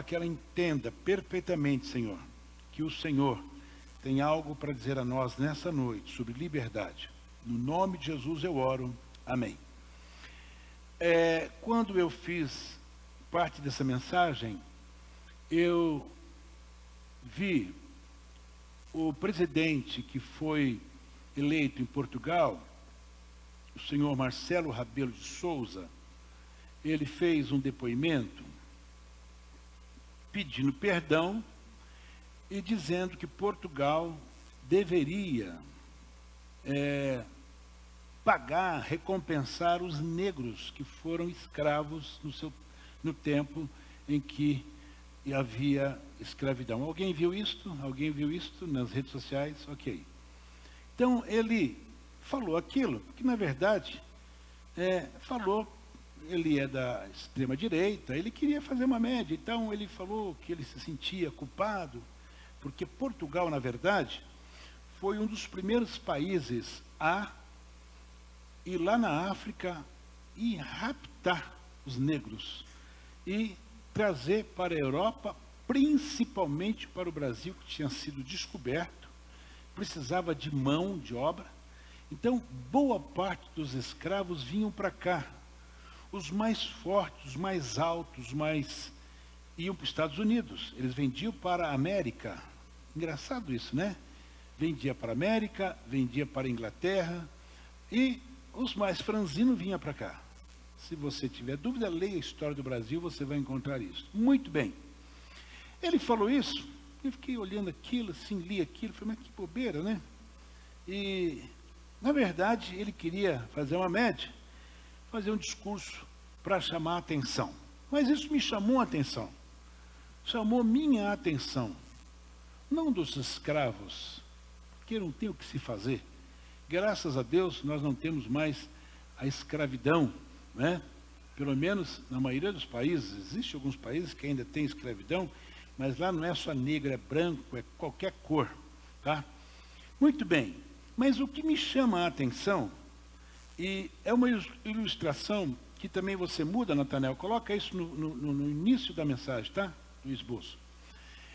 que ela entenda perfeitamente, Senhor, que o Senhor tem algo para dizer a nós nessa noite sobre liberdade. No nome de Jesus eu oro. Amém. Quando eu fiz parte dessa mensagem, eu vi o presidente que foi eleito em Portugal, o senhor Marcelo Rebelo de Sousa. Ele fez um depoimento pedindo perdão e dizendo que Portugal deveria pagar, recompensar os negros que foram escravos no tempo em que havia escravidão. Alguém viu isto? Alguém viu isto nas redes sociais? Ok. Então, ele falou aquilo, que na verdade, ele é da extrema-direita, ele queria fazer uma média, então ele falou que ele se sentia culpado, porque Portugal, na verdade, foi um dos primeiros países a ir lá na África e raptar os negros e trazer para a Europa, principalmente para o Brasil, que tinha sido descoberto, precisava de mão de obra. Então, boa parte dos escravos vinham para cá. Os mais fortes, os mais altos, iam para os Estados Unidos. Eles vendiam para a América. Engraçado isso, né? Vendia para a América, vendia para a Inglaterra, e os mais franzinos vinham para cá. Se você tiver dúvida, leia a história do Brasil, você vai encontrar isso. Muito bem. Ele falou isso, eu fiquei olhando aquilo, assim, li aquilo, falei, mas que bobeira, né? E, na verdade, ele queria fazer uma média, fazer um discurso para chamar a atenção. Mas isso me chamou a atenção. Chamou minha atenção. Não dos escravos, porque não tem o que se fazer. Graças a Deus, nós não temos mais a escravidão, né? Pelo menos na maioria dos países. Existem alguns países que ainda têm escravidão, mas lá não é só negro, é branco, é qualquer cor, tá? Muito bem. Mas o que me chama a atenção, e é uma ilustração que também você muda, Natanael, coloca isso no início da mensagem, tá? No esboço.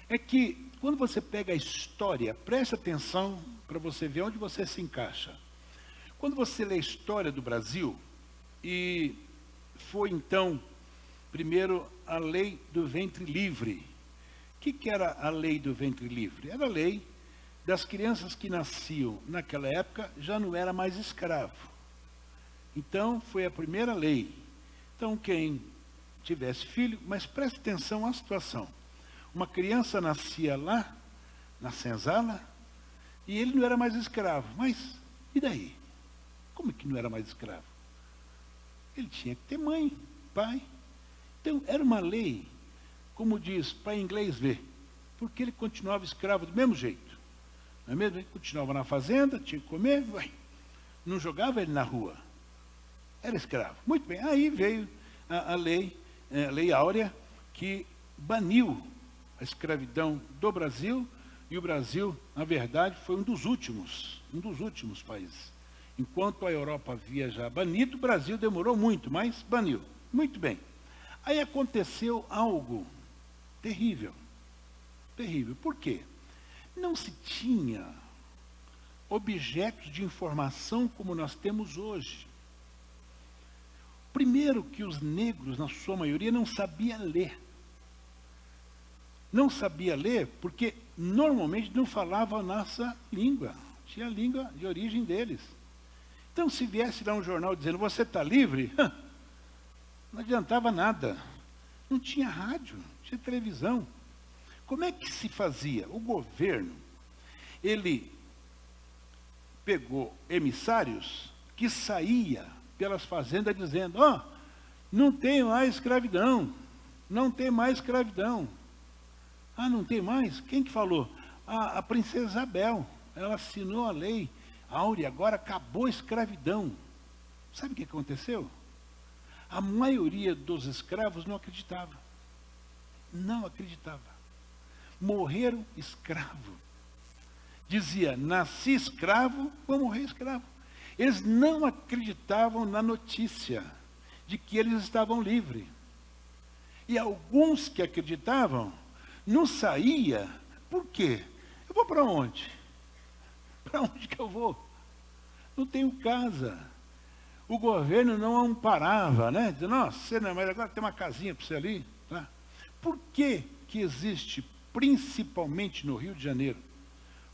É que quando você pega a história, preste atenção para você ver onde você se encaixa. Quando você lê a história do Brasil, e foi então, primeiro, a lei do ventre livre. O que era a lei do ventre livre? Era a lei das crianças que nasciam naquela época, já não era mais escravo. Então, foi a primeira lei. Então, quem tivesse filho, mas preste atenção à situação. Uma criança nascia lá, na senzala, e ele não era mais escravo. Mas, e daí? Como é que não era mais escravo? Ele tinha que ter mãe, pai. Então, era uma lei, como diz, para inglês ver, porque ele continuava escravo do mesmo jeito. Não é mesmo? Ele continuava na fazenda, tinha que comer, não jogava ele na rua. Era escravo. Muito bem, aí veio a lei áurea, que baniu a escravidão do Brasil, e o Brasil, na verdade, foi um dos últimos países. Enquanto a Europa havia já banido, o Brasil demorou muito, mas baniu. Muito bem. Aí aconteceu algo terrível. Terrível. Por quê? Não se tinha objetos de informação como nós temos hoje. Primeiro que os negros, na sua maioria, não sabiam ler. Não sabia ler porque normalmente não falava a nossa língua. Tinha a língua de origem deles. Então, se viesse lá um jornal dizendo, você está livre? Não adiantava nada. Não tinha rádio, não tinha televisão. Como é que se fazia? O governo, ele pegou emissários que saía pelas fazendas dizendo, não tem mais escravidão, não tem mais escravidão. Ah, não tem mais? Quem que falou? A princesa Isabel, ela assinou a lei áurea, agora acabou a escravidão. Sabe o que aconteceu? A maioria dos escravos não acreditava. Não acreditava. Morreram escravo. Dizia, nasci escravo, vou morrer escravo. Eles não acreditavam na notícia de que eles estavam livres. E alguns que acreditavam, não saía. Por quê? Eu vou para onde? Para onde que eu vou? Não tenho casa. O governo não amparava, né? Dizendo, nossa, você não, mas agora tem uma casinha para você ali. Tá? Por que que existe, principalmente no Rio de Janeiro,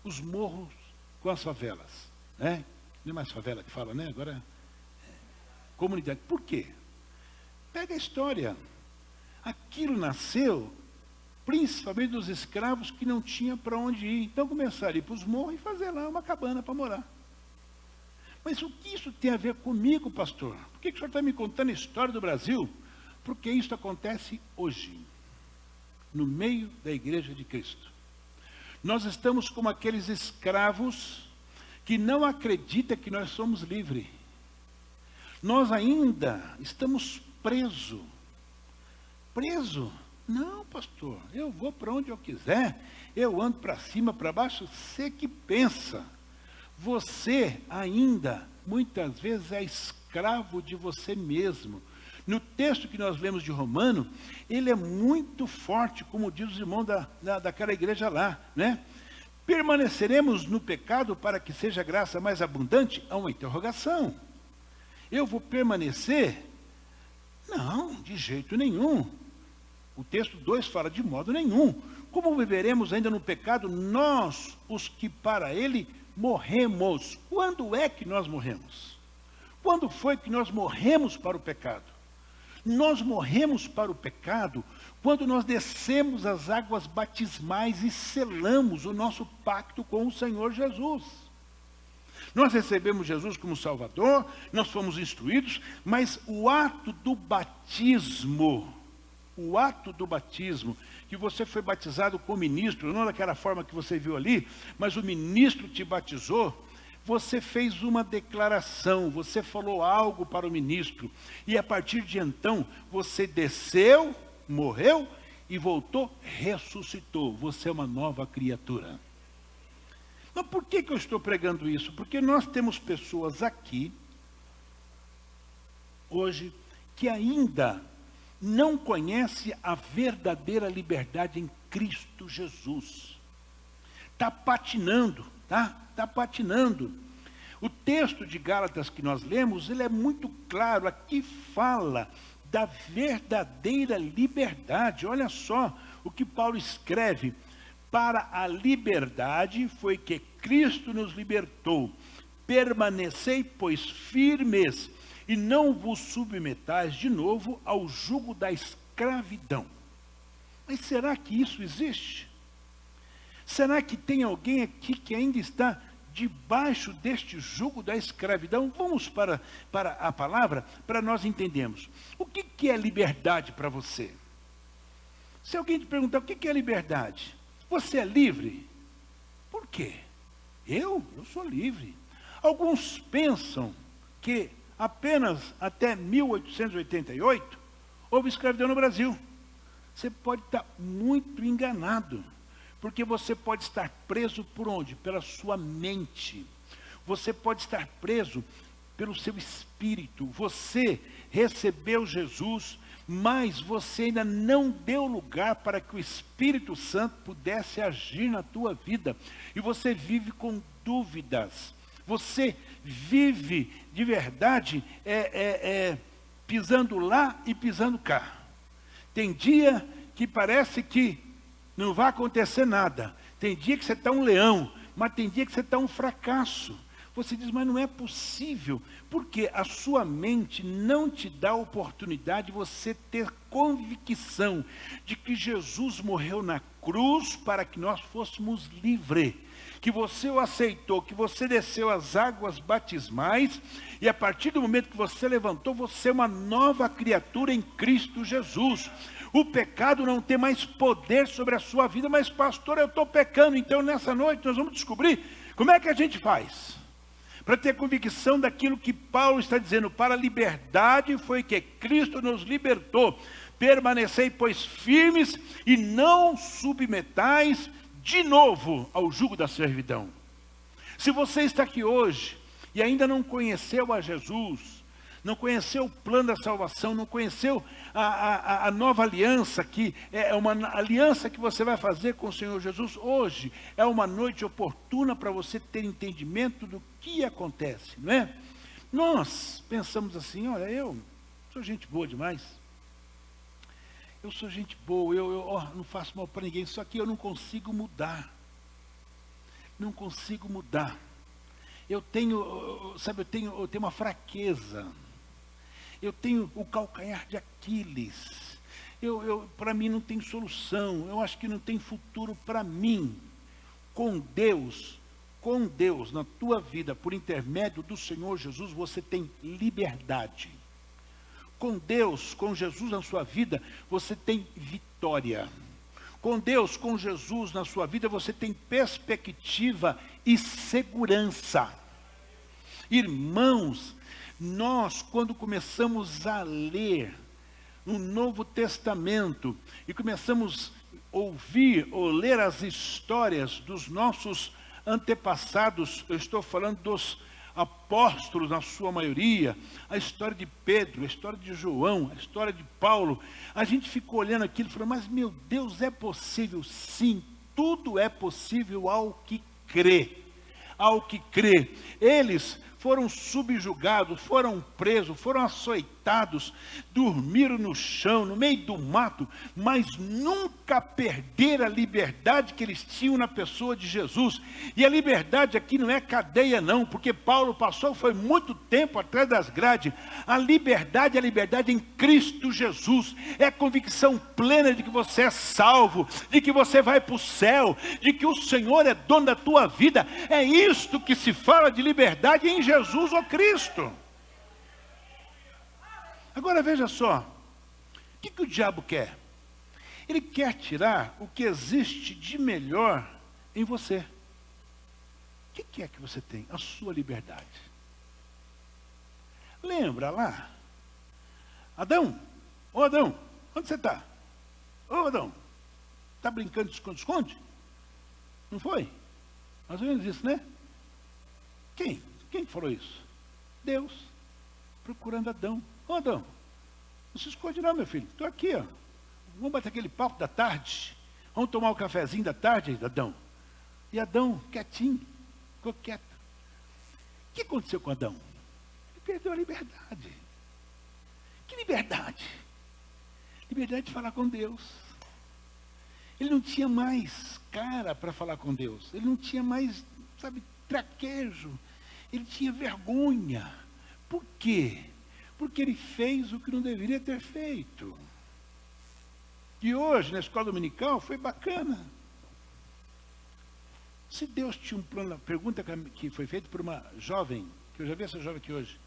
os morros com as favelas? Né? Não é mais favela que fala, né? Agora é comunidade. Por quê? Pega a história. Aquilo nasceu principalmente dos escravos que não tinham para onde ir. Então começaram a ir para os morros e fazer lá uma cabana para morar. Mas o que isso tem a ver comigo, pastor? Por que o senhor está me contando a história do Brasil? Porque isso acontece hoje, no meio da igreja de Cristo. Nós estamos como aqueles escravos que não acreditam que nós somos livres. Nós ainda estamos presos. Preso? Não, pastor, eu vou para onde eu quiser, eu ando para cima, para baixo, você que pensa. Você ainda, muitas vezes, é escravo de você mesmo. No texto que nós lemos de Romano, ele é muito forte, como diz os irmãos daquela igreja lá, né? Permaneceremos no pecado para que seja graça mais abundante? Há uma interrogação. Eu vou permanecer? Não, de jeito nenhum. O texto 2 fala de modo nenhum. Como viveremos ainda no pecado, nós, os que para ele morremos? Quando é que nós morremos? Quando foi que nós morremos para o pecado? Nós morremos para o pecado quando nós descemos as águas batismais e selamos o nosso pacto com o Senhor Jesus. Nós recebemos Jesus como Salvador, nós fomos instruídos, mas o ato do batismo, que você foi batizado como ministro, não daquela forma que você viu ali, mas o ministro te batizou, você fez uma declaração, você falou algo para o ministro, e a partir de então, você desceu, morreu e voltou, ressuscitou. Você é uma nova criatura. Mas por que eu estou pregando isso? Porque nós temos pessoas aqui, hoje, que ainda não conhecem a verdadeira liberdade em Cristo Jesus. Está patinando, tá? Está patinando. O texto de Gálatas que nós lemos, ele é muito claro, aqui fala da verdadeira liberdade. Olha só o que Paulo escreve. Para a liberdade foi que Cristo nos libertou. Permanecei, pois, firmes, e não vos submetais de novo ao jugo da escravidão. Mas será que isso existe? Será que tem alguém aqui que ainda está debaixo deste jugo da escravidão? Vamos para a palavra, para nós entendermos. O que é liberdade para você? Se alguém te perguntar, o que é liberdade? Você é livre? Por quê? Eu sou livre. Alguns pensam que apenas até 1888 houve escravidão no Brasil. Você pode estar muito enganado, porque você pode estar preso por onde? Pela sua mente. Você pode estar preso pelo seu espírito. Você recebeu Jesus, mas você ainda não deu lugar para que o Espírito Santo pudesse agir na tua vida. E você vive com dúvidas. Você vive de verdade pisando lá e pisando cá. Tem dia que parece que não vai acontecer nada. Tem dia que você está um leão, mas tem dia que você está um fracasso. Você diz, mas não é possível, porque a sua mente não te dá a oportunidade de você ter convicção de que Jesus morreu na cruz para que nós fôssemos livres. Que você o aceitou, que você desceu as águas batismais, e a partir do momento que você levantou, você é uma nova criatura em Cristo Jesus. O pecado não tem mais poder sobre a sua vida. Mas pastor, eu estou pecando. Então nessa noite nós vamos descobrir como é que a gente faz para ter convicção daquilo que Paulo está dizendo. Para a liberdade foi que Cristo nos libertou. Permanecei, pois, firmes e não submetais de novo ao jugo da servidão. Se você está aqui hoje e ainda não conheceu a Jesus, não conheceu o plano da salvação, não conheceu a nova aliança, que é uma aliança que você vai fazer com o Senhor Jesus, hoje é uma noite oportuna para você ter entendimento do que acontece, não é? Nós pensamos assim, olha, eu sou gente boa demais, eu sou gente boa, eu não faço mal para ninguém, só que eu não consigo mudar. Não consigo mudar. Eu tenho uma fraqueza. Eu tenho o calcanhar de Aquiles. Para mim não tem solução. Eu acho que não tem futuro para mim. Com Deus, na tua vida, por intermédio do Senhor Jesus, você tem liberdade. Com Deus, com Jesus na sua vida, você tem vitória. Com Deus, com Jesus na sua vida, você tem perspectiva e segurança. Irmãos, nós quando começamos a ler no Novo Testamento e começamos a ouvir ou ler as histórias dos nossos antepassados, eu estou falando dos apóstolos na sua maioria, a história de Pedro, a história de João, a história de Paulo, a gente ficou olhando aquilo e falou, mas meu Deus, é possível? Sim, tudo é possível ao que crê. Ao que crê. Eles foram subjugados, foram presos, foram açoitados, dormiram no chão, no meio do mato, mas nunca perderam a liberdade que eles tinham na pessoa de Jesus. E a liberdade aqui não é cadeia não, porque Paulo foi muito tempo atrás das grades. A liberdade é a liberdade em Cristo Jesus, é a convicção plena de que você é salvo, de que você vai para o céu, de que o Senhor é dono da tua vida. É isto que se fala de liberdade em Jesus ou Cristo. Agora veja só, o que o diabo quer? Ele quer tirar o que existe de melhor em você. O que é que você tem? A sua liberdade. Lembra lá? Adão, ô Adão, onde você está? Ô Adão, está brincando de esconde-esconde? Não foi? Mais ou menos isso, né? Quem falou isso? Deus, procurando Adão. Ô Adão, não se esconde não, meu filho. Estou aqui, ó. Vamos bater aquele papo da tarde. Vamos tomar o cafezinho da tarde, Adão. E Adão, quietinho, ficou quieto. O que aconteceu com Adão? Ele perdeu a liberdade. Que liberdade? Liberdade de falar com Deus. Ele não tinha mais cara para falar com Deus. Ele não tinha mais, traquejo. Ele tinha vergonha. Por quê? Porque ele fez o que não deveria ter feito. E hoje, na escola dominical, foi bacana. Se Deus tinha um plano, a pergunta que foi feita por uma jovem, que eu já vi essa jovem aqui hoje.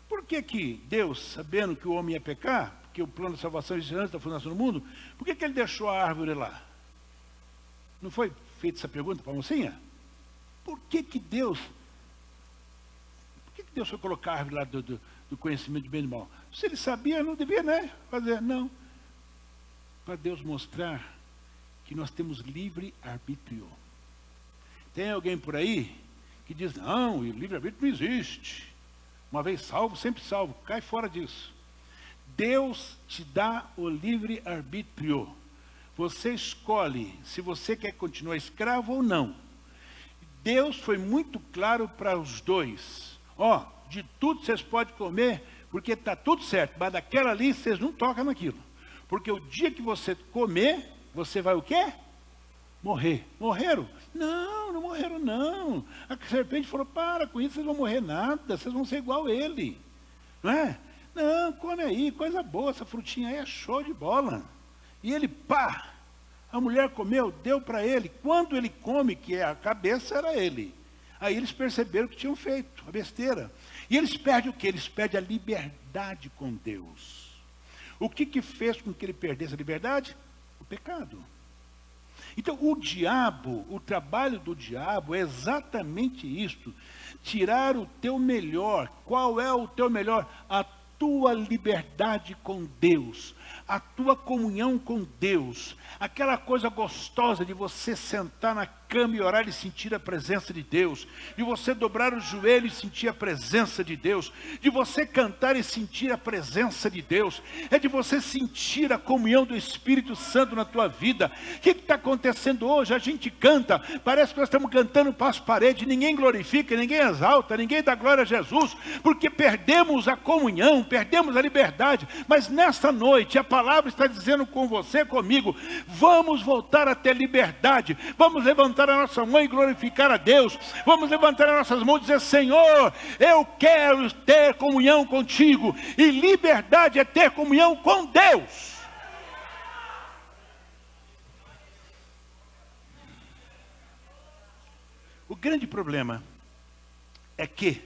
Por que Deus, sabendo que o homem ia pecar, porque o plano de salvação existe antes da fundação do mundo, por que ele deixou a árvore lá? Não foi feita essa pergunta para a mocinha? Por que Deus foi colocar a árvore lá do conhecimento de bem e mal? Se ele sabia, não devia, né? Fazer, não. Para Deus mostrar que nós temos livre arbítrio. Tem alguém por aí que diz, não, o livre arbítrio não existe. Uma vez salvo, sempre salvo. Cai fora disso. Deus te dá o livre arbítrio. Você escolhe se você quer continuar escravo ou não. Deus foi muito claro para os dois. De tudo vocês podem comer, porque está tudo certo, mas daquela ali vocês não tocam naquilo. Porque o dia que você comer, você vai o quê? Morrer. Morreram? Não morreram não. A serpente falou, para com isso, vocês vão morrer nada, vocês vão ser igual a ele. Não é? Não, come aí, coisa boa, essa frutinha aí é show de bola. E ele, a mulher comeu, deu para ele. Quando ele come, que a cabeça era ele. Aí eles perceberam que tinham feito a besteira. E eles perdem o quê? Eles perdem a liberdade com Deus. O que fez com que ele perdesse a liberdade? O pecado. Então o trabalho do diabo é exatamente isto. Tirar o teu melhor. Qual é o teu melhor? A tua liberdade com Deus, a tua comunhão com Deus, aquela coisa gostosa de você sentar na cama e orar e sentir a presença de Deus, de você dobrar o joelho e sentir a presença de Deus, de você cantar e sentir a presença de Deus, é de você sentir a comunhão do Espírito Santo na tua vida. O que está acontecendo hoje? A gente canta, parece que nós estamos cantando para as paredes, ninguém glorifica, ninguém exalta, ninguém dá glória a Jesus, porque perdemos a comunhão, perdemos a liberdade. Mas nesta noite a palavra está dizendo com você, comigo, vamos voltar a ter liberdade, vamos levantar a nossa mão e glorificar a Deus, vamos levantar as nossas mãos e dizer: Senhor, eu quero ter comunhão contigo, e liberdade é ter comunhão com Deus. O grande problema é que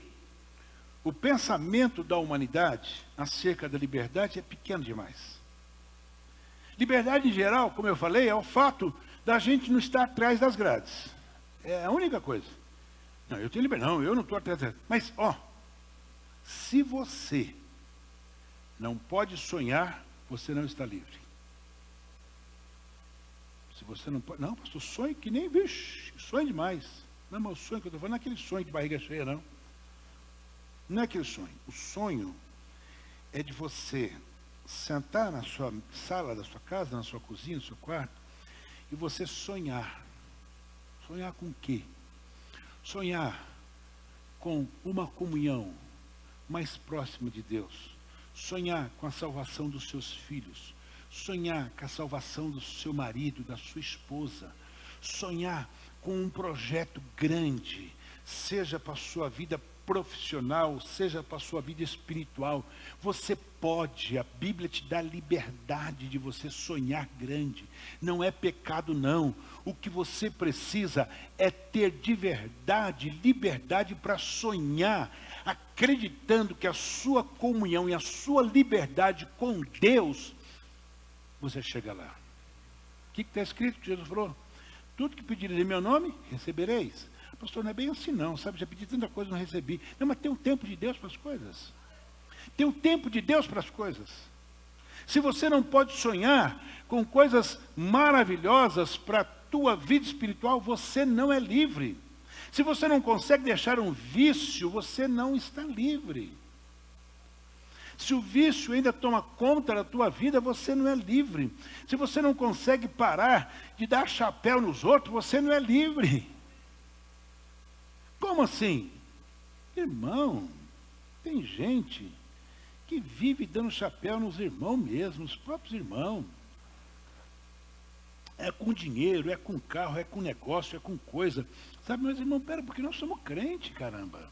o pensamento da humanidade acerca da liberdade é pequeno demais. Liberdade em geral, como eu falei, é o fato da gente não estar atrás das grades. É a única coisa. Não, eu tenho liberdade. Não, eu não estou atrás das grades. Mas, se você não pode sonhar, você não está livre. Se você não pode... Não, pastor, sonho que nem... Vixe, sonho demais. Não, mas o sonho que eu estou falando não é aquele sonho de barriga cheia, não. Não é aquele sonho. O sonho é de você sentar na sua sala da sua casa, na sua cozinha, no seu quarto, e você sonhar. Sonhar com o quê? Sonhar com uma comunhão mais próxima de Deus. Sonhar com a salvação dos seus filhos. Sonhar com a salvação do seu marido, da sua esposa. Sonhar com um projeto grande, seja para a sua vida profissional, seja para a sua vida espiritual. Você pode, a Bíblia te dá liberdade de você sonhar grande. Não é pecado, não. O que você precisa é ter de verdade liberdade para sonhar, acreditando que a sua comunhão e a sua liberdade com Deus, você chega lá. O que está escrito? Jesus falou: tudo que pedireis em meu nome, recebereis. Pastor, não é bem assim não, sabe? Já pedi tanta coisa e não recebi. Não, mas tem um tempo de Deus para as coisas. Tem um tempo de Deus para as coisas. Se você não pode sonhar com coisas maravilhosas para a tua vida espiritual, você não é livre. Se você não consegue deixar um vício, você não está livre. Se o vício ainda toma conta da tua vida, você não é livre. Se você não consegue parar de dar chapéu nos outros, você não é livre. Como assim? Irmão, tem gente que vive dando chapéu nos irmãos mesmo, nos próprios irmãos. É com dinheiro, é com carro, é com negócio, é com coisa. Sabe, meus irmãos, porque nós somos crentes, caramba.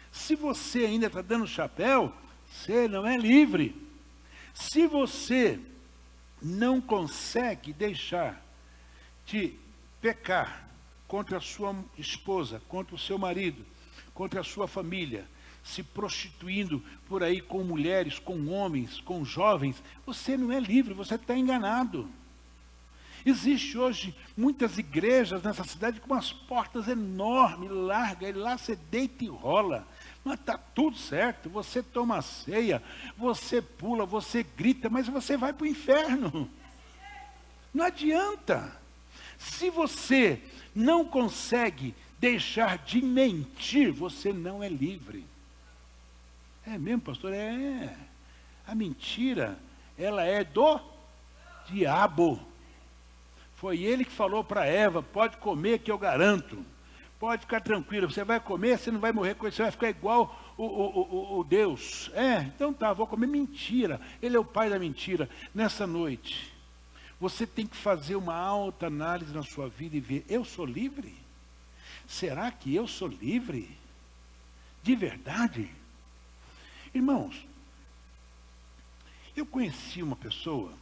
Se você ainda está dando chapéu, você não é livre. Se você não consegue deixar de pecar contra a sua esposa, contra o seu marido, contra a sua família, se prostituindo por aí com mulheres, com homens, com jovens, você não é livre, você está enganado. Existe hoje muitas igrejas nessa cidade com umas portas enormes, largas, e lá você deita e rola. Mas está tudo certo, você toma ceia, você pula, você grita, mas você vai para o inferno. Não adianta. Se você não consegue deixar de mentir, você não é livre. É mesmo, pastor? É. A mentira, ela é do diabo. Foi ele que falou para Eva: pode comer que eu garanto. Pode ficar tranquilo, você vai comer, você não vai morrer com isso, você vai ficar igual o Deus. Então tá, vou comer. Mentira. Ele é o pai da mentira. Nessa noite, você tem que fazer uma alta análise na sua vida e ver: eu sou livre? Será que eu sou livre? De verdade? Irmãos, eu conheci uma pessoa,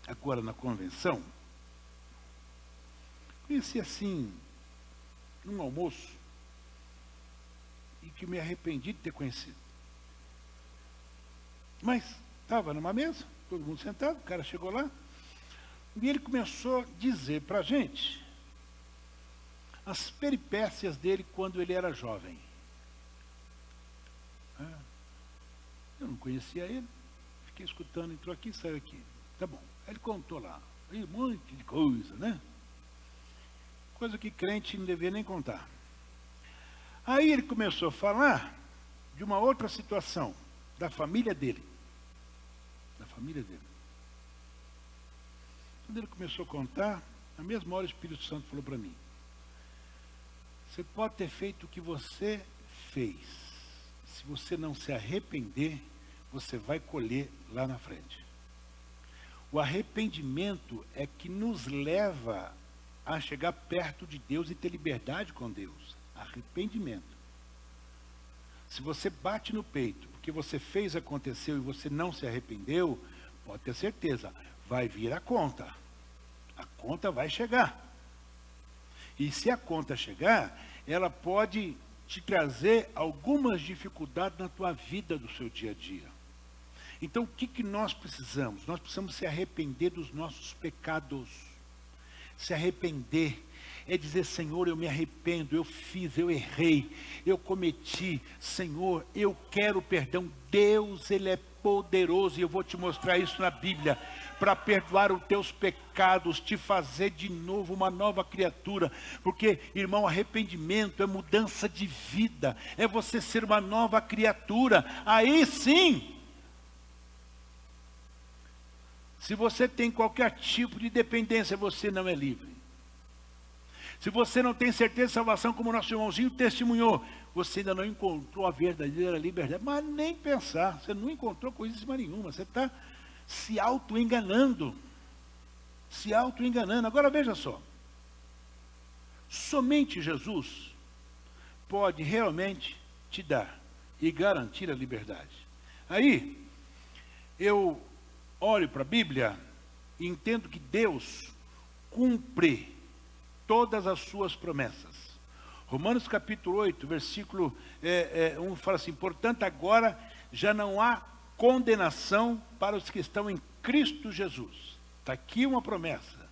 agora na convenção, conheci assim, num almoço, e que me arrependi de ter conhecido. Mas estava numa mesa, todo mundo sentado, o cara chegou lá, e ele começou a dizer para a gente as peripécias dele quando ele era jovem. Eu não conhecia ele, fiquei escutando, entrou aqui e saiu aqui. Tá bom. Aí ele contou lá, um monte de coisa, né? coisa que crente não deveria nem contar. Aí ele começou a falar de uma outra situação, da família dele. Da família dele. Quando ele começou a contar, na mesma hora o Espírito Santo falou para mim: você pode ter feito o que você fez. Se você não se arrepender, você vai colher lá na frente. O arrependimento é que nos leva a chegar perto de Deus e ter liberdade com Deus. Arrependimento. Se você bate no peito porque você fez, aconteceu e você não se arrependeu, pode ter certeza, vai vir a conta. A conta vai chegar. E se a conta chegar, ela pode te trazer algumas dificuldades na tua vida do seu dia a dia. Então, o que nós precisamos? Nós precisamos se arrepender dos nossos pecados. Se arrepender é dizer: Senhor, eu me arrependo, eu fiz, eu errei, eu cometi, Senhor, eu quero perdão. Deus, Ele é poderoso, e eu vou te mostrar isso na Bíblia, para perdoar os teus pecados, te fazer de novo uma nova criatura. Porque, irmão, arrependimento é mudança de vida, é você ser uma nova criatura. Aí sim, se você tem qualquer tipo de dependência, você não é livre. Se você não tem certeza de salvação, como nosso irmãozinho testemunhou, você ainda não encontrou a verdadeira liberdade. Mas nem pensar, você não encontrou coisíssima nenhuma, você está se auto-enganando. Se auto-enganando. Agora veja só, somente Jesus pode realmente te dar e garantir a liberdade. Aí, eu olho para a Bíblia e entendo que Deus cumpre todas as suas promessas. Romanos capítulo 8, versículo 1 fala assim: portanto agora já não há condenação para os que estão em Cristo Jesus. Está aqui uma promessa.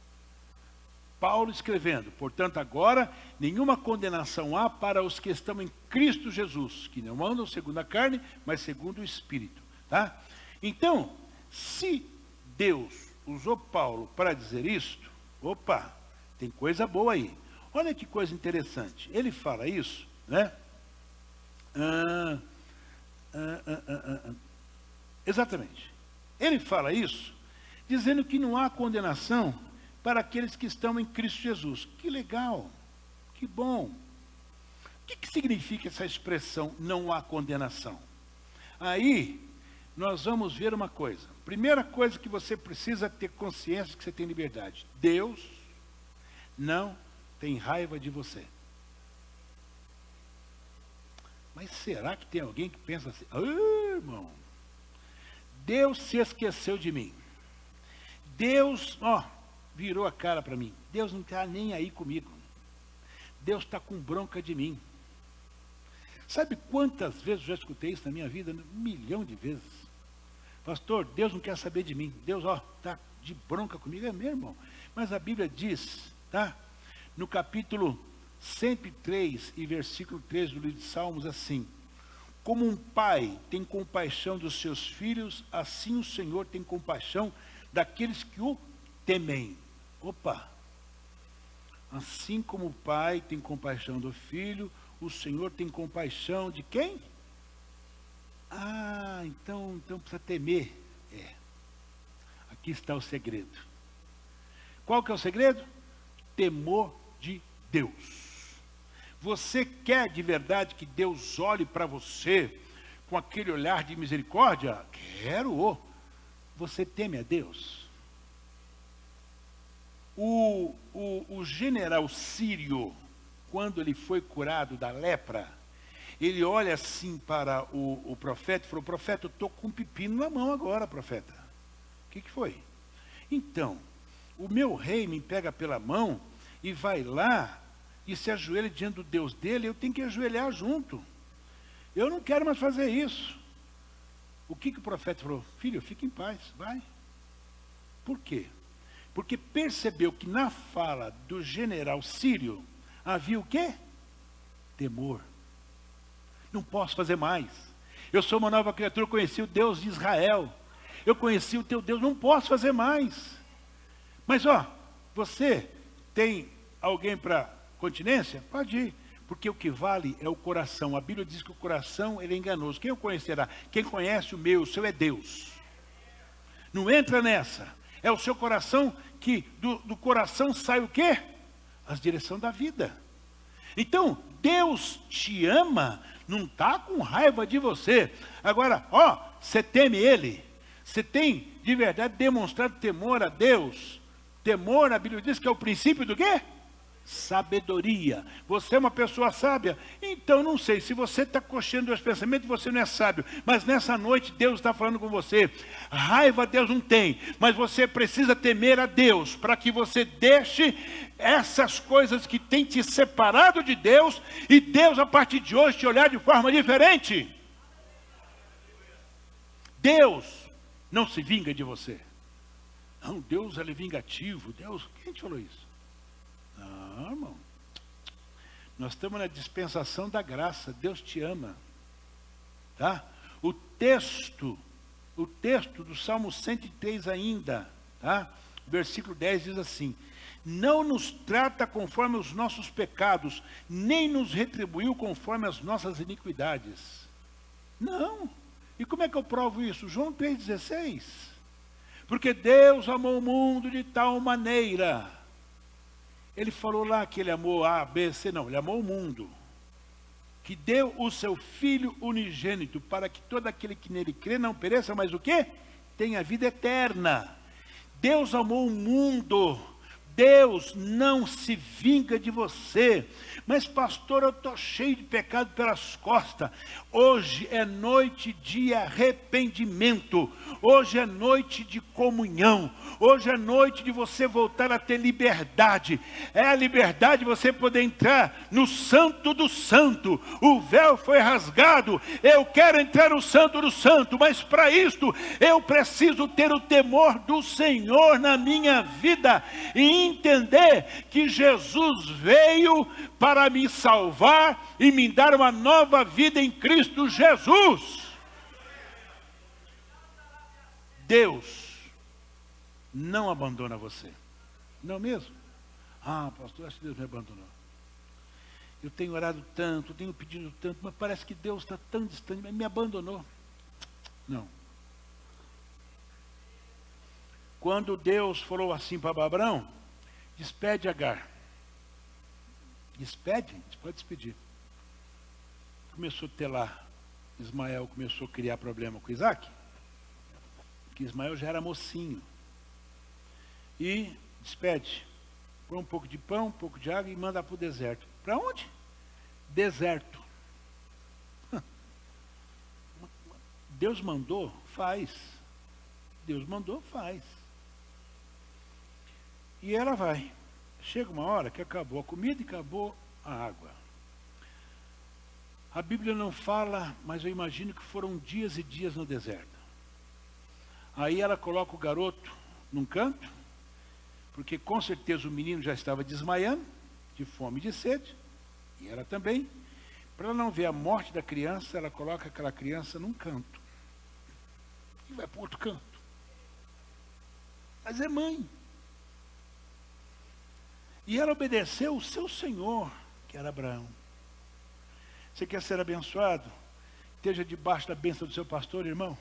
Paulo escrevendo: portanto agora nenhuma condenação há para os que estão em Cristo Jesus, que não andam segundo a carne, mas segundo o Espírito. Tá? Então, se Deus usou Paulo para dizer isto, opa, tem coisa boa aí. Olha que coisa interessante. Ele fala isso, né? Exatamente. Ele fala isso dizendo que não há condenação para aqueles que estão em Cristo Jesus. Que legal, que bom. O que significa essa expressão, não há condenação? Aí nós vamos ver uma coisa. Primeira coisa que você precisa ter consciência que você tem liberdade. Deus não tem raiva de você. Mas será que tem alguém que pensa assim: irmão, Deus se esqueceu de mim. Deus, virou a cara para mim. Deus não está nem aí comigo. Deus está com bronca de mim. Sabe quantas vezes eu já escutei isso na minha vida? 1 milhão de vezes. Pastor, Deus não quer saber de mim. Deus, está de bronca comigo. É mesmo, irmão. Mas a Bíblia diz, tá? No capítulo 103 e versículo 13 do livro de Salmos, assim: como um pai tem compaixão dos seus filhos, assim o Senhor tem compaixão daqueles que o temem. Opa! Assim como o pai tem compaixão do filho, o Senhor tem compaixão de quem? Então precisa temer. Aqui está o segredo. Qual que é o segredo? Temor de Deus. Você quer de verdade que Deus olhe para você com aquele olhar de misericórdia? Quero. Você teme a Deus? O general sírio, quando ele foi curado da lepra, ele olha assim para o profeta e falou: profeta, eu estou com um pepino na mão agora, profeta. O que foi? Então, o meu rei me pega pela mão e vai lá e se ajoelha diante do Deus dele, eu tenho que ajoelhar junto. Eu não quero mais fazer isso. O que o profeta falou? Filho, fique em paz, vai. Por quê? Porque percebeu que na fala do general sírio havia o quê? Temor. Não posso fazer mais. Eu sou uma nova criatura, eu conheci o Deus de Israel. Eu conheci o teu Deus, não posso fazer mais. Mas você tem alguém para continência? Pode ir. Porque o que vale é o coração. A Bíblia diz que o coração ele é enganoso. Quem o conhecerá? Quem conhece o meu, o seu é Deus. Não entra nessa. É o seu coração que do coração sai o quê? A direção da vida. Então, Deus te ama, não está com raiva de você. Agora, você teme Ele? Você tem de verdade demonstrado temor a Deus? Temor, a Bíblia diz que é o princípio do quê? Sabedoria. Você é uma pessoa sábia? Então não sei, se você está cocheando os pensamentos, você não é sábio. Mas nessa noite Deus está falando com você. Raiva Deus não tem, mas você precisa temer a Deus, para que você deixe essas coisas que têm te separado de Deus, e Deus a partir de hoje te olhar de forma diferente. Deus não se vinga de você. Não, Deus ele é vingativo. Deus, quem te falou isso? Não, irmão. Nós estamos na dispensação da graça. Deus te ama. Tá? O texto do Salmo 103 ainda, tá? Versículo 10 diz assim: não nos trata conforme os nossos pecados, nem nos retribuiu conforme as nossas iniquidades. Não. E como é que eu provo isso? João 3,16. Porque Deus amou o mundo de tal maneira. Ele falou lá que ele amou A, B, C, não, ele amou o mundo. Que deu o seu Filho unigênito, para que todo aquele que nele crê não pereça, mas o quê? Tenha vida eterna. Deus amou o mundo. Deus não se vinga de você. Mas pastor, eu estou cheio de pecado pelas costas. Hoje é noite de arrependimento. Hoje é noite de comunhão. Hoje é noite de você voltar a ter liberdade. É a liberdade de você poder entrar no Santo do Santo. O véu foi rasgado. Eu quero entrar no Santo do Santo. Mas para isto eu preciso ter o temor do Senhor na minha vida. E entender que Jesus veio para me salvar e me dar uma nova vida em Cristo Jesus. Deus não abandona você. Não mesmo? Ah, pastor, acho que Deus me abandonou. Eu tenho orado tanto, tenho pedido tanto, mas parece que Deus está tão distante, mas me abandonou. Não. Quando Deus falou assim para Abraão: despede Agar. Despede? Você pode despedir. Começou a ter lá, Ismael começou a criar problema com Isaac, porque Ismael já era mocinho. E despede. Põe um pouco de pão, um pouco de água e manda para o deserto. Para onde? Deserto. Deus mandou, faz. Deus mandou, faz. E ela vai. Chega uma hora que acabou a comida e acabou a água. A Bíblia não fala, mas eu imagino que foram dias e dias no deserto. Aí ela coloca o garoto num canto, porque com certeza o menino já estava desmaiando, de fome e de sede, e ela também. Para ela não ver a morte da criança, ela coloca aquela criança num canto. E vai para outro canto. Mas é mãe. E ela obedeceu o seu senhor, que era Abraão. Você quer ser abençoado? Esteja debaixo da bênção do seu pastor, irmão.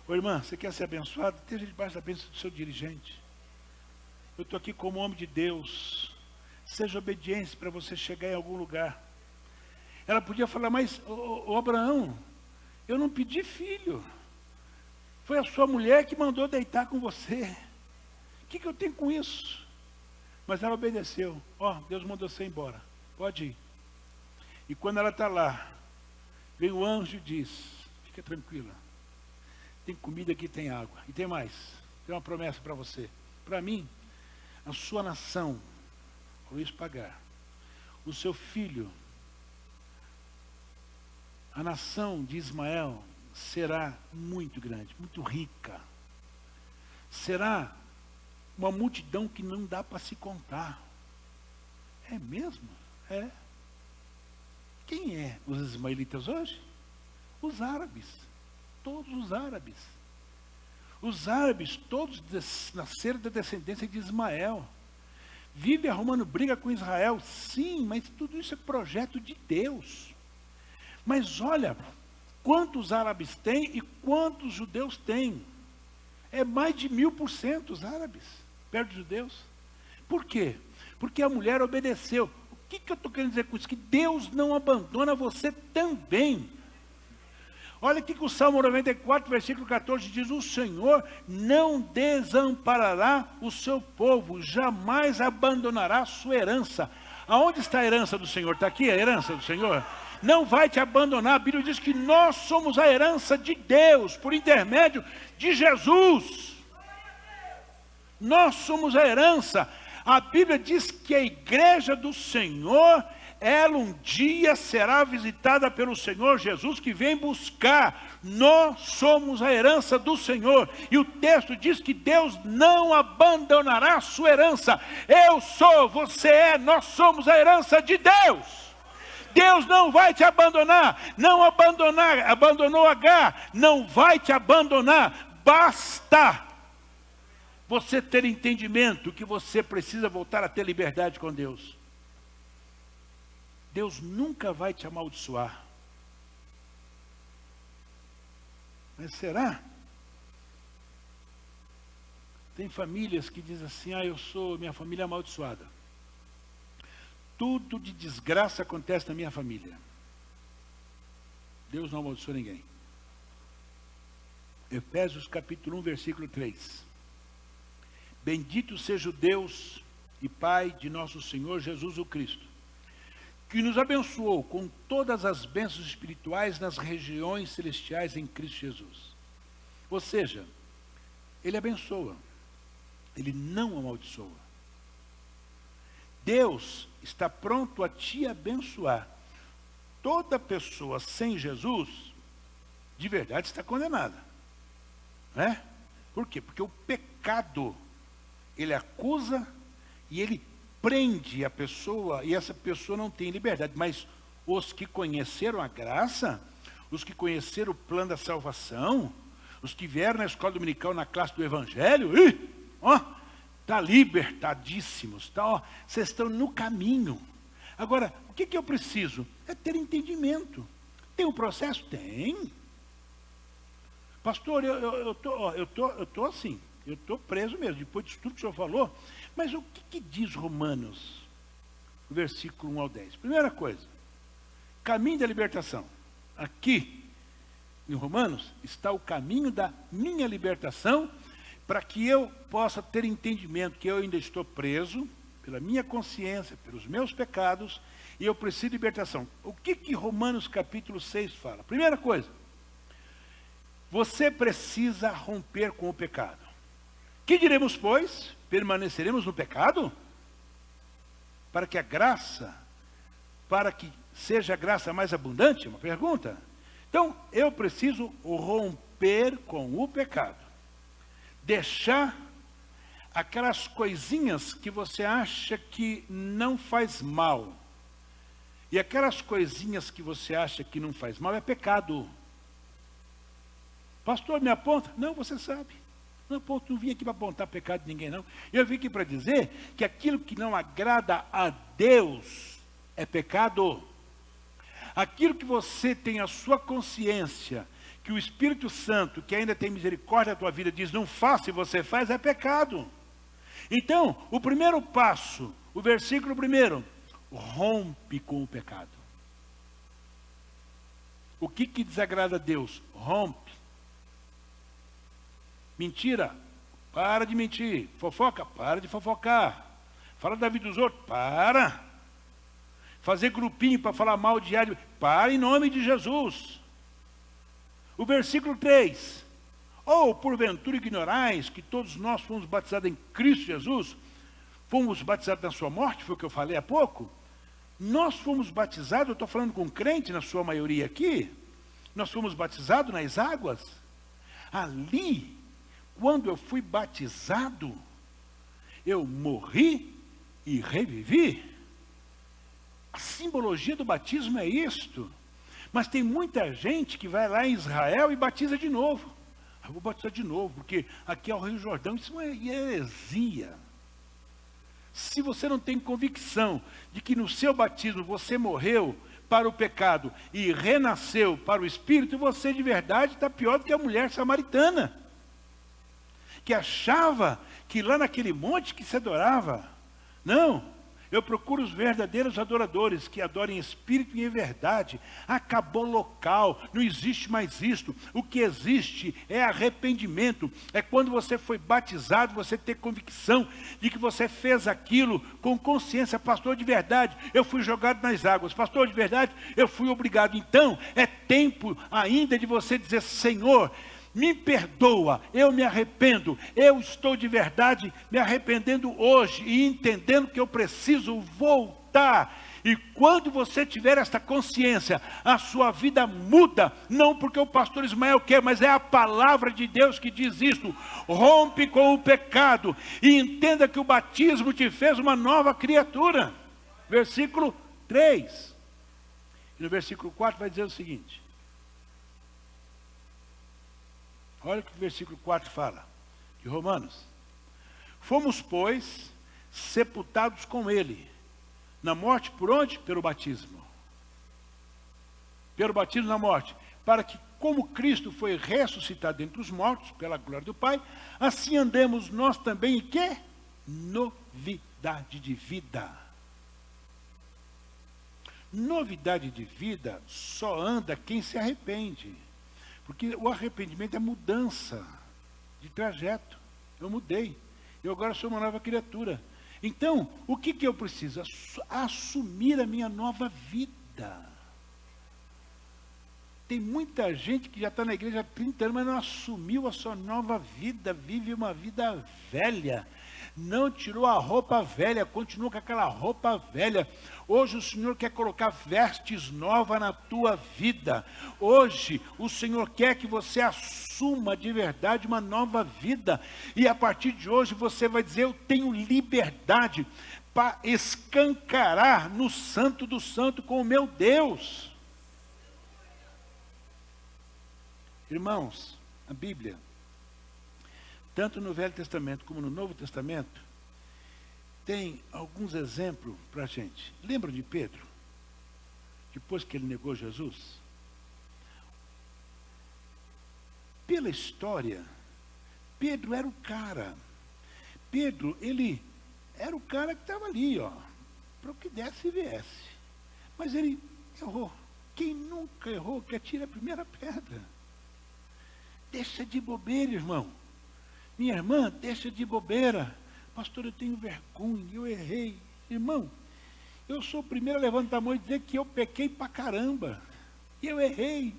Ô irmã, você quer ser abençoado? Esteja debaixo da bênção do seu dirigente. Eu estou aqui como homem de Deus. Seja obediente para você chegar em algum lugar. Ela podia falar: mas, ô Abraão, eu não pedi filho. Foi a sua mulher que mandou deitar com você. O que eu tenho com isso? Mas ela obedeceu. Deus mandou você embora. Pode ir. E quando ela está lá, vem o anjo e diz: fica tranquila. Tem comida aqui, tem água. E tem mais. Tem uma promessa para você. Para mim, a sua nação, Luiz Pagar, o seu filho, a nação de Ismael será muito grande, muito rica. Será uma multidão que não dá para se contar. É mesmo? É. Quem é os ismaelitas hoje? Os árabes. Todos os árabes. Os árabes todos nasceram da descendência de Ismael. vive arrumando briga com Israel. Sim, mas tudo isso é projeto de Deus. Mas olha, quantos árabes tem e quantos judeus tem? É mais de 1000% os árabes, perto dos judeus. Por quê? Porque a mulher obedeceu. O que eu estou querendo dizer com isso? Que Deus não abandona você também. Olha aqui que o Salmo 94, versículo 14 diz: o Senhor não desamparará o seu povo, jamais abandonará a sua herança. Aonde está a herança do Senhor? Está aqui a herança do Senhor? Não vai te abandonar. A Bíblia diz que nós somos a herança de Deus, por intermédio de Jesus. Nós somos a herança. A Bíblia diz que a igreja do Senhor, ela um dia será visitada pelo Senhor Jesus, que vem buscar. Nós somos a herança do Senhor. E o texto diz que Deus não abandonará a sua herança. Eu sou, você é, nós somos a herança de Deus. Deus não vai te abandonar. Não abandonou Agar, não vai te abandonar. Basta você ter entendimento que você precisa voltar a ter liberdade com Deus. Deus nunca vai te amaldiçoar. Mas será? Tem famílias que dizem assim: minha família é amaldiçoada. Tudo de desgraça acontece na minha família. Deus não amaldiçoa ninguém. Efésios capítulo 1, versículo 3. Bendito seja o Deus e Pai de nosso Senhor Jesus o Cristo, que nos abençoou com todas as bênçãos espirituais nas regiões celestiais em Cristo Jesus. Ou seja, Ele abençoa, Ele não amaldiçoa. Deus está pronto a te abençoar. Toda pessoa sem Jesus, de verdade, está condenada. Né? Por quê? Porque o pecado, ele acusa e ele prende a pessoa, e essa pessoa não tem liberdade. Mas os que conheceram a graça, os que conheceram o plano da salvação, os que vieram na escola dominical na classe do Evangelho, está libertadíssimos, vocês estão no caminho. Agora, o que eu preciso? É ter entendimento. Tem um processo? Tem. Pastor, eu tô assim, eu estou preso mesmo, depois disso tudo que o senhor falou. Mas o que diz Romanos, versículo 1 ao 10? Primeira coisa, caminho da libertação. Aqui, em Romanos, está o caminho da minha libertação, para que eu possa ter entendimento que eu ainda estou preso pela minha consciência, pelos meus pecados, e eu preciso de libertação. O que Romanos capítulo 6 fala? Primeira coisa, você precisa romper com o pecado. Que diremos, pois? Permaneceremos no pecado? Para que seja a graça mais abundante? Uma pergunta. Então, eu preciso romper com o pecado. Deixar aquelas coisinhas que você acha que não faz mal. E aquelas coisinhas que você acha que não faz mal é pecado. Pastor, me aponta? Não, você sabe. Não vim aqui para apontar pecado de ninguém, não. Eu vim aqui para dizer que aquilo que não agrada a Deus é pecado. Aquilo que você tem a sua consciência, que o Espírito Santo, que ainda tem misericórdia da tua vida, diz não faça e você faz, é pecado. Então, o primeiro passo, o versículo 1, rompe com o pecado. O que desagrada a Deus? Rompe. Mentira, para de mentir. Fofoca, para de fofocar. Fala da vida dos outros, para. Fazer grupinho para falar mal diário, para em nome de Jesus. O versículo 3, ou porventura ignorais que todos nós fomos batizados em Cristo Jesus, fomos batizados na sua morte, foi o que eu falei há pouco. Nós fomos batizados, eu estou falando com crente na sua maioria aqui, nós fomos batizados nas águas. Ali, quando eu fui batizado, eu morri e revivi. A simbologia do batismo é isto. Mas tem muita gente que vai lá em Israel e batiza de novo. Eu vou batizar de novo, porque aqui é o Rio Jordão, isso é heresia. Se você não tem convicção de que no seu batismo você morreu para o pecado e renasceu para o Espírito, você de verdade está pior do que a mulher samaritana, que achava que lá naquele monte que se adorava. Não, eu procuro os verdadeiros adoradores, que adorem em espírito e em verdade. Acabou local, não existe mais isto. O que existe é arrependimento. É quando você foi batizado, você ter convicção de que você fez aquilo com consciência. Pastor, de verdade, eu fui jogado nas águas. Pastor, de verdade, eu fui obrigado. Então, é tempo ainda de você dizer: Senhor, me perdoa, eu me arrependo, eu estou de verdade me arrependendo hoje e entendendo que eu preciso voltar. E quando você tiver esta consciência, a sua vida muda, não porque o pastor Ismael quer, mas é a palavra de Deus que diz isso. Rompe com o pecado e entenda que o batismo te fez uma nova criatura. Versículo 3. E no versículo 4 vai dizer o seguinte. Olha o que o versículo 4 fala, de Romanos. Fomos, pois, sepultados com ele, na morte por onde? Pelo batismo. Pelo batismo na morte, para que, como Cristo foi ressuscitado entre os mortos, pela glória do Pai, assim andemos nós também em quê? Novidade de vida. Novidade de vida só anda quem se arrepende. Porque o arrependimento é mudança de trajeto. Eu mudei. Eu agora sou uma nova criatura. Então, o que eu preciso? Assumir a minha nova vida. Tem muita gente que já está na igreja há 30 anos, mas não assumiu a sua nova vida. Vive uma vida velha. Não tirou a roupa velha, continua com aquela roupa velha. Hoje o Senhor quer colocar vestes novas na tua vida. Hoje o Senhor quer que você assuma de verdade uma nova vida. E a partir de hoje você vai dizer: eu tenho liberdade para escancarar no santo do santo com o meu Deus. Irmãos, a Bíblia, tanto no Velho Testamento como no Novo Testamento, tem alguns exemplos para a gente. Lembram de Pedro? Depois que ele negou Jesus? Pela história, Pedro era o cara. Pedro, ele era o cara que estava ali, ó, para o que desse e viesse. Mas ele errou. Quem nunca errou, que atire a primeira pedra. Deixa de bobeira, irmão. Minha irmã, deixa de bobeira. Pastor, eu tenho vergonha, eu errei. Irmão, eu sou o primeiro a levantar a mão e dizer que eu pequei pra caramba. E eu errei.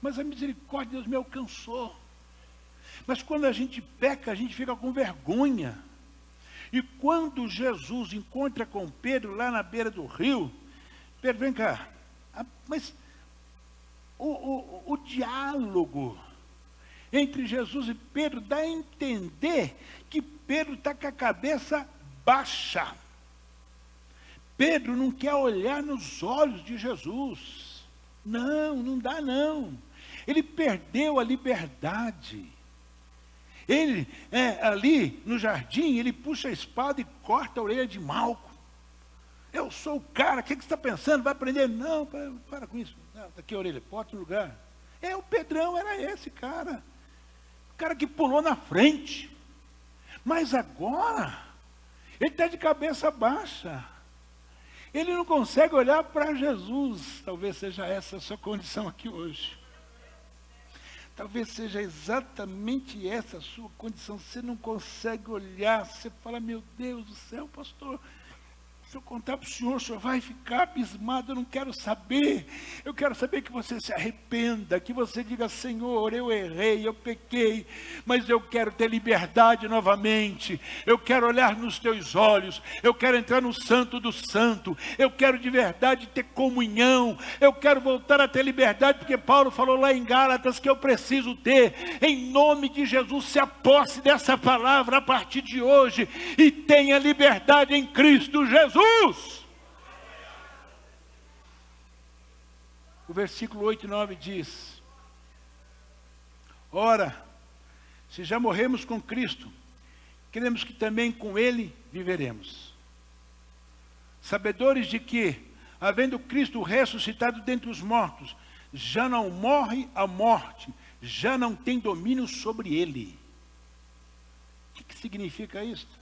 Mas a misericórdia de Deus me alcançou. Mas quando a gente peca, a gente fica com vergonha. E quando Jesus encontra com Pedro lá na beira do rio, Pedro, vem cá. Mas o diálogo entre Jesus e Pedro dá a entender que Pedro está com a cabeça baixa. Pedro não quer olhar nos olhos de Jesus. Não dá não. Ele perdeu a liberdade. Ele, ali no jardim, ele puxa a espada e corta a orelha de Malco. Eu sou o cara, o que você está pensando? Vai aprender? Não, para com isso. Não, daqui a orelha, bota no lugar. O Pedrão era esse cara. O cara que pulou na frente. Mas agora, ele está de cabeça baixa. Ele não consegue olhar para Jesus. Talvez seja essa a sua condição aqui hoje. Talvez seja exatamente essa a sua condição. Você não consegue olhar. Você fala: meu Deus do céu, pastor, se eu contar para o senhor vai ficar abismado. Eu não quero saber. Eu quero saber que você se arrependa, que você diga: Senhor, eu errei, eu pequei, mas eu quero ter liberdade novamente. Eu quero olhar nos teus olhos. Eu quero entrar no santo do santo. Eu quero de verdade ter comunhão. Eu quero voltar a ter liberdade, porque Paulo falou lá em Gálatas que eu preciso ter. Em nome de Jesus, se aposse dessa palavra a partir de hoje e tenha liberdade em Cristo Jesus. O versículo 8 e 9 diz: ora, se já morremos com Cristo, Cremos que também com ele viveremos. Sabedores de que, havendo Cristo ressuscitado dentre os mortos, já não morre a morte, já não tem domínio sobre ele. O que significa isto?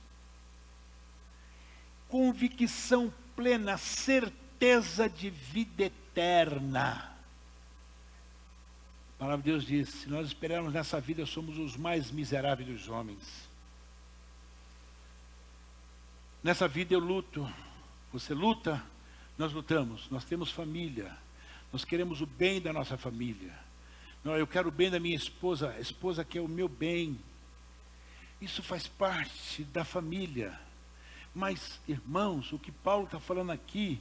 Convicção plena, certeza de vida eterna. A palavra de Deus diz, se nós esperarmos nessa vida, somos os mais miseráveis dos homens. Nessa vida eu luto, você luta, nós lutamos, nós temos família, nós queremos o bem da nossa família. Não, eu quero o bem da minha esposa, a esposa quer o meu bem. Isso faz parte da família. Mas, irmãos, o que Paulo está falando aqui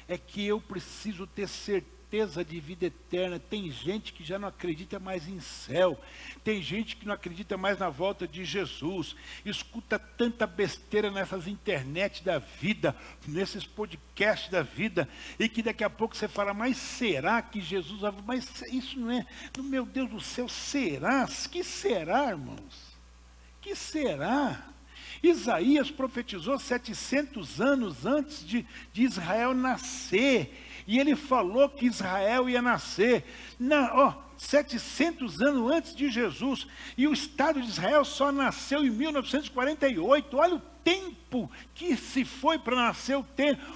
é que eu preciso ter certeza de vida eterna. Tem gente que já não acredita mais em céu. Tem gente que não acredita mais na volta de Jesus. Escuta tanta besteira nessas internet da vida, nesses podcasts da vida, e que daqui a pouco você fala, mas será que Jesus... Mas isso não é... Meu Deus do céu, será? Que será, irmãos? Que será? Isaías profetizou 700 anos antes de Israel nascer. E ele falou que Israel ia nascer 700 anos antes de Jesus. E o Estado de Israel só nasceu em 1948. Olha o tempo que se foi para nascer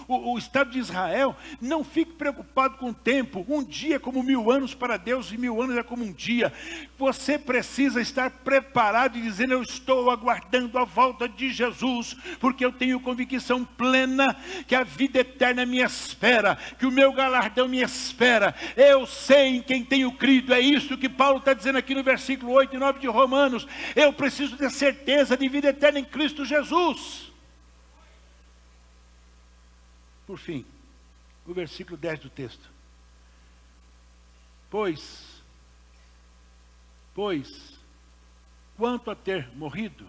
o Estado de Israel. Não fique preocupado com o tempo. Um dia é como 1000 anos para Deus, e 1000 anos é como um dia. Você precisa estar preparado e dizendo, eu estou aguardando a volta de Jesus, porque eu tenho convicção plena que a vida eterna me espera, que o meu galardão me espera. Eu sei em quem tenho crido. É isso que Paulo está dizendo aqui no versículo 8 e 9 de Romanos. Eu preciso ter certeza de vida eterna em Cristo Jesus. Por fim, o versículo 10 do texto. Pois, quanto a ter morrido,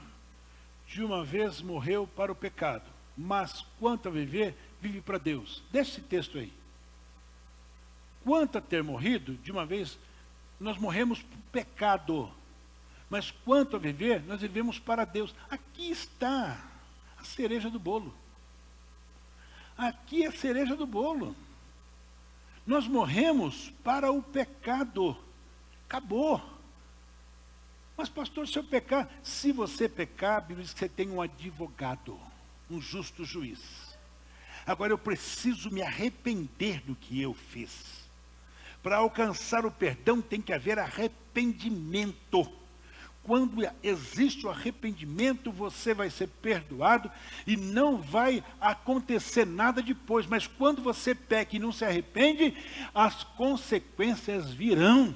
de uma vez morreu para o pecado, mas quanto a viver, vive para Deus. Deixa esse texto aí. Quanto a ter morrido, de uma vez, nós morremos para o pecado, mas quanto a viver, nós vivemos para Deus. Aqui está a cereja do bolo. Aqui é a cereja do bolo. Nós morremos para o pecado. Acabou. Mas pastor, se eu pecar, se você pecar, a Bíblia diz que você tem um advogado, um justo juiz. Agora eu preciso me arrepender do que eu fiz. Para alcançar o perdão tem que haver arrependimento. Quando existe o arrependimento, você vai ser perdoado e não vai acontecer nada depois. Mas quando você peca e não se arrepende, as consequências virão.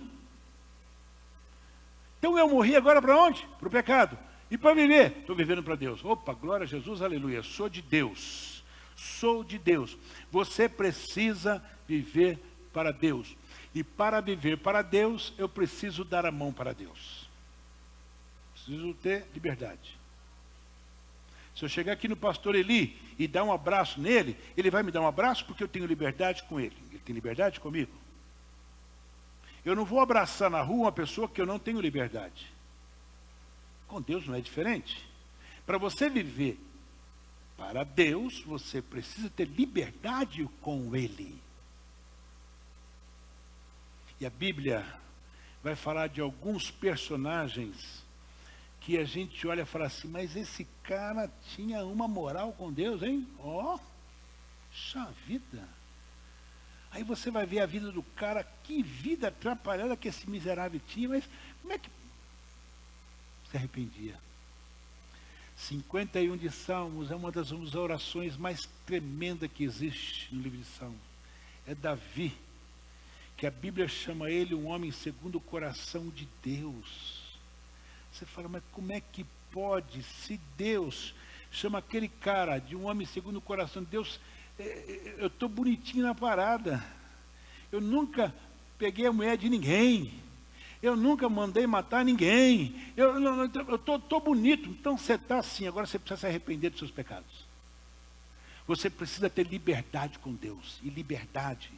Então eu morri agora para onde? Para o pecado. E para viver? Estou vivendo para Deus. Opa, glória a Jesus, aleluia. Sou de Deus. Sou de Deus. Você precisa viver para Deus. E para viver para Deus, eu preciso dar a mão para Deus. Preciso ter liberdade. Se eu chegar aqui no pastor Eli e dar um abraço nele, ele vai me dar um abraço porque eu tenho liberdade com ele. Ele tem liberdade comigo? Eu não vou abraçar na rua uma pessoa que eu não tenho liberdade. Com Deus não é diferente. Para você viver para Deus, você precisa ter liberdade com Ele. E a Bíblia vai falar de alguns personagens que a gente olha e fala assim, mas esse cara tinha uma moral com Deus, hein? Puxa vida. Aí você vai ver a vida do cara, que vida atrapalhada que esse miserável tinha, mas como é que se arrependia? 51 de Salmos é uma das orações mais tremendas que existe no livro de Salmos. É Davi, que a Bíblia chama ele um homem segundo o coração de Deus. Você fala, mas como é que pode, se Deus chama aquele cara de um homem segundo o coração de Deus, eu estou bonitinho na parada, eu nunca peguei a mulher de ninguém, eu nunca mandei matar ninguém, eu estou bonito, então você está assim, agora você precisa se arrepender dos seus pecados. Você precisa ter liberdade com Deus, e liberdade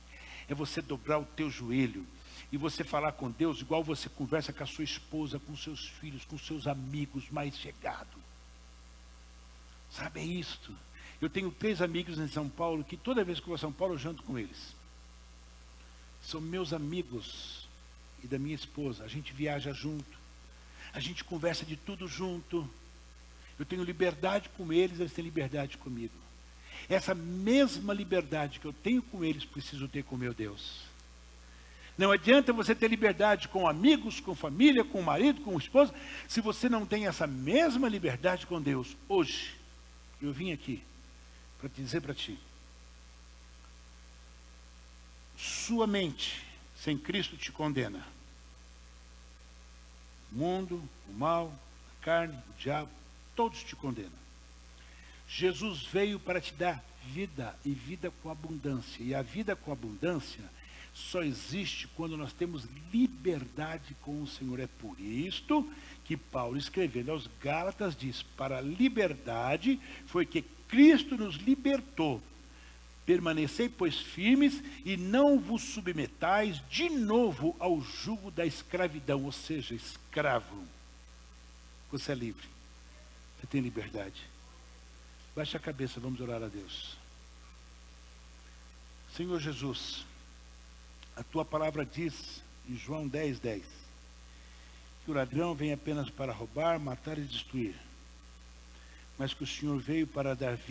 é você dobrar o teu joelho, e você falar com Deus igual você conversa com a sua esposa, com seus filhos, com seus amigos mais chegados. Sabe, é isto. Eu tenho 3 amigos em São Paulo que toda vez que eu vou a São Paulo eu janto com eles. São meus amigos e da minha esposa. A gente viaja junto. A gente conversa de tudo junto. Eu tenho liberdade com eles, eles têm liberdade comigo. Essa mesma liberdade que eu tenho com eles, preciso ter com meu Deus. Não adianta você ter liberdade com amigos, com família, com marido, com esposa, se você não tem essa mesma liberdade com Deus. Hoje, eu vim aqui para dizer para ti, sua mente sem Cristo te condena. O mundo, o mal, a carne, o diabo, todos te condenam. Jesus veio para te dar vida, e vida com abundância. E a vida com abundância só existe quando nós temos liberdade com o Senhor. É por isto que Paulo, escrevendo aos Gálatas, diz: para a liberdade foi que Cristo nos libertou. Permanecei, pois, firmes, e não vos submetais de novo ao jugo da escravidão, ou seja, escravo. Você é livre. Você tem liberdade. Baixa a cabeça, vamos orar a Deus. Senhor Jesus, a tua palavra diz, em João 10:10, que o ladrão vem apenas para roubar, matar e destruir, mas que o Senhor veio para dar vida